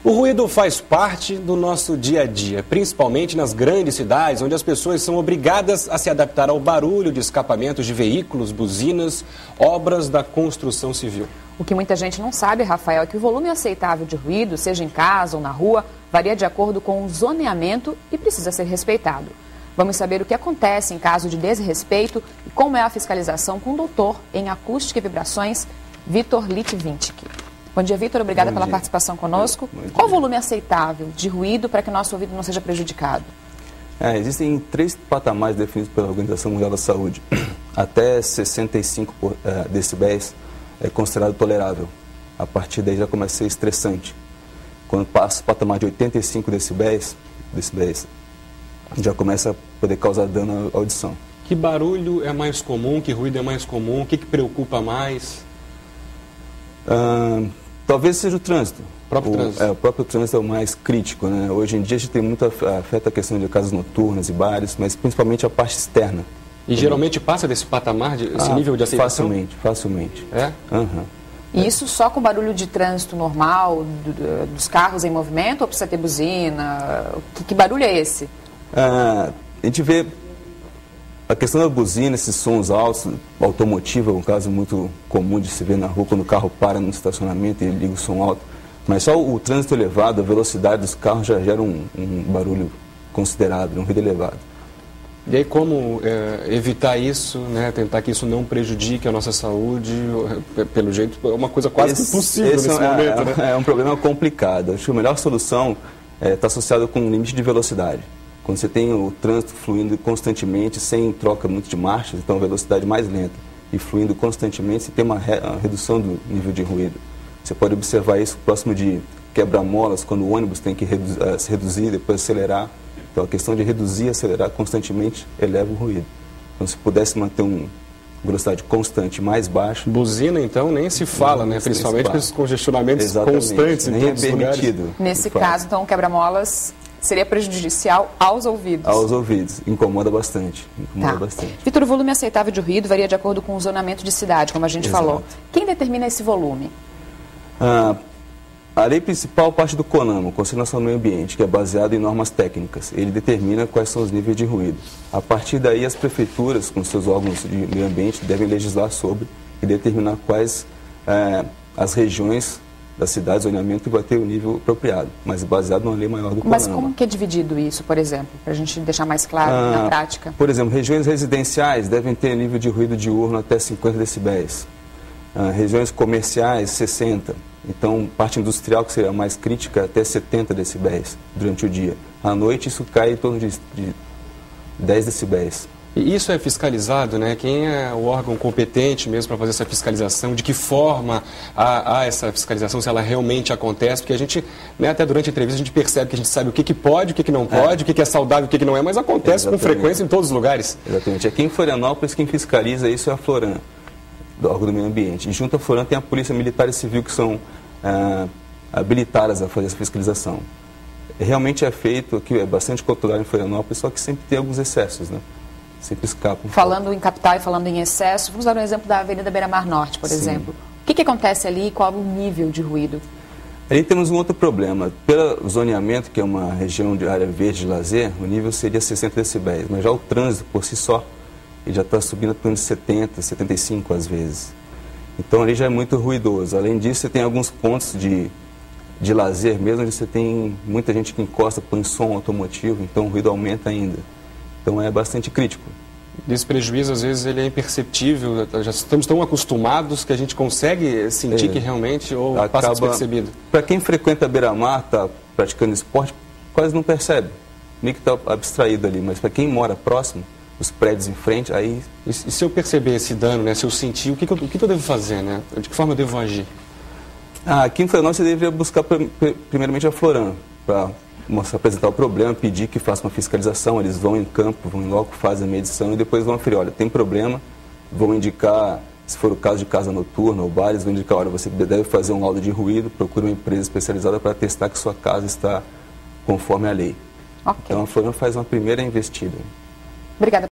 O ruído faz parte do nosso dia a dia, principalmente nas grandes cidades, onde as pessoas são obrigadas a se adaptar ao barulho de escapamentos de veículos, buzinas, obras da construção civil. O que muita gente não sabe, Rafael, é que o volume aceitável de ruído, seja em casa ou na rua, varia de acordo com o zoneamento e precisa ser respeitado. Vamos saber o que acontece em caso de desrespeito e como é a fiscalização com o doutor em acústica e vibrações, Vitor Litvintic. Bom dia, Vitor. Obrigada pela participação conosco. Qual o volume aceitável de ruído para que o nosso ouvido não seja prejudicado? Existem 3 patamares definidos pela Organização Mundial da Saúde. Até 65 decibéis é considerado tolerável. A partir daí já começa a ser estressante. Quando passa o patamar de 85 decibéis já começa a poder causar dano à audição. Que barulho é mais comum? Que ruído é mais comum? O que preocupa mais? Talvez seja o trânsito. O próprio trânsito é o mais crítico, né? Hoje em dia a gente tem muito afeta a questão de casas noturnas e bares, mas principalmente a parte externa. E geralmente passa desse patamar, esse nível de aceitação? Facilmente. É? E isso só com barulho de trânsito normal, dos carros em movimento, ou precisa ter buzina? Que barulho é esse? A gente vê a questão da buzina, esses sons altos, automotivo é um caso muito comum de se ver na rua, quando o carro para no estacionamento e liga o som alto. Mas só o trânsito elevado, a velocidade dos carros já gera um barulho considerável, um ruído elevado. E aí como evitar isso, né? Tentar que isso não prejudique a nossa saúde? Pelo jeito é uma coisa quase impossível nesse momento, né? É um problema complicado. Acho que a melhor solução está associada com um limite de velocidade. Quando você tem o trânsito fluindo constantemente, sem troca muito de marchas, então a velocidade mais lenta, e fluindo constantemente, você tem uma redução do nível de ruído. Você pode observar isso próximo de quebra-molas, quando o ônibus tem que se reduzir, depois acelerar. Então a questão de reduzir e acelerar constantemente eleva o ruído. Então se pudesse manter uma velocidade constante mais baixa... Buzina então nem se fala, né? Principalmente com esses congestionamentos constantes em todos os lugares. Nesse caso, então, o quebra-molas seria prejudicial aos ouvidos? Aos ouvidos. Incomoda bastante. Vitor, o volume aceitável de ruído varia de acordo com o zonamento de cidade, como a gente falou. Quem determina esse volume? A lei principal parte do CONAMA, o Conselho Nacional do Meio Ambiente, que é baseado em normas técnicas. Ele determina quais são os níveis de ruído. A partir daí, as prefeituras, com seus órgãos de meio ambiente, devem legislar sobre e determinar quais as regiões da cidade, zoneamento, que vai ter o nível apropriado, mas baseado numa lei maior do CONAMA. Mas como que é dividido isso, por exemplo, para a gente deixar mais claro na prática? Por exemplo, regiões residenciais devem ter nível de ruído diurno até 50 decibéis. Regiões comerciais, 60. Então, parte industrial, que seria a mais crítica, até 70 decibéis durante o dia. À noite, isso cai em torno de 10 decibéis. E isso é fiscalizado, né? Quem é o órgão competente mesmo para fazer essa fiscalização? De que forma há essa fiscalização, se ela realmente acontece? Porque a gente, né, até durante a entrevista, a gente percebe que a gente sabe o que pode, o que não pode, o que é saudável, o que não é, mas acontece com frequência em todos os lugares. Exatamente. Aqui em Florianópolis, quem fiscaliza isso é a Floran, do órgão do meio ambiente. E junto à Floran tem a Polícia Militar e Civil, que são habilitadas a fazer essa fiscalização. Realmente é feito, aqui é bastante controlado em Florianópolis, só que sempre tem alguns excessos, né? Sempre escapam. Falando em capital e falando em excesso, vamos dar um exemplo da Avenida Beira-Mar Norte, por exemplo. O que acontece ali e qual o nível de ruído? Aí temos um outro problema. Pelo zoneamento, que é uma região de área verde de lazer, o nível seria 60 decibéis, mas já o trânsito por si só, ele já está subindo a torno de 70, 75 às vezes. Então ali já é muito ruidoso. Além disso, você tem alguns pontos de lazer mesmo, onde você tem muita gente que encosta, põe som automotivo, então o ruído aumenta ainda. Então é bastante crítico. Esse prejuízo, às vezes, ele é imperceptível, já estamos tão acostumados que a gente consegue sentir que realmente ou passa despercebido. Para quem frequenta a beira-mar, está praticando esporte, quase não percebe, meio que está abstraído ali, mas para quem mora próximo, os prédios em frente, aí... E se eu perceber esse dano, né, se eu sentir, o que eu devo fazer, né? De que forma eu devo agir? Aqui em Florianópolis, você deveria buscar primeiramente a Floran, para apresentar o problema, pedir que faça uma fiscalização, eles vão em campo, vão em loco, fazem a medição e depois vão aferir, olha, tem problema, vão indicar, se for o caso de casa noturna ou bares, vão indicar, olha, você deve fazer um laudo de ruído, procure uma empresa especializada para testar que sua casa está conforme a lei. Então a Floran faz uma primeira investida. Obrigada.